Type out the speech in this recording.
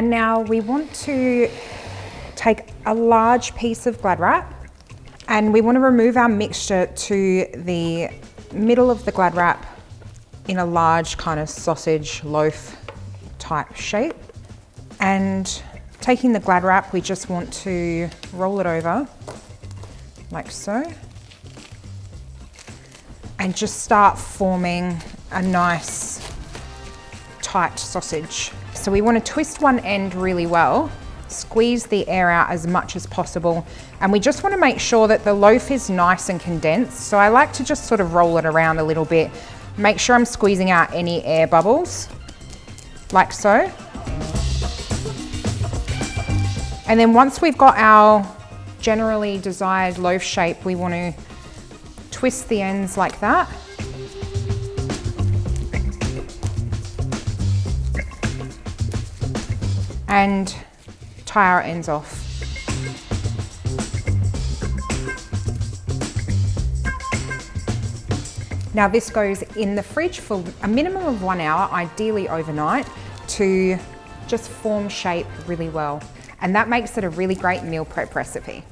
And now we want to take a large piece of Glad wrap and we want to remove our mixture to the middle of the Glad wrap in a large kind of sausage loaf type shape. And taking the Glad wrap, we just want to roll it over like so and just start forming a nice tight sausage. So we want to twist one end really well, squeeze the air out as much as possible, and we just want to make sure that the loaf is nice and condensed. So I like to just sort of roll it around a little bit, make sure I'm squeezing out any air bubbles, like so. And then once we've got our generally desired loaf shape, we want to twist the ends like that. And tie our ends off. Now this goes in the fridge for a minimum of 1 hour, ideally overnight, to just form shape really well. And that makes it a really great meal prep recipe.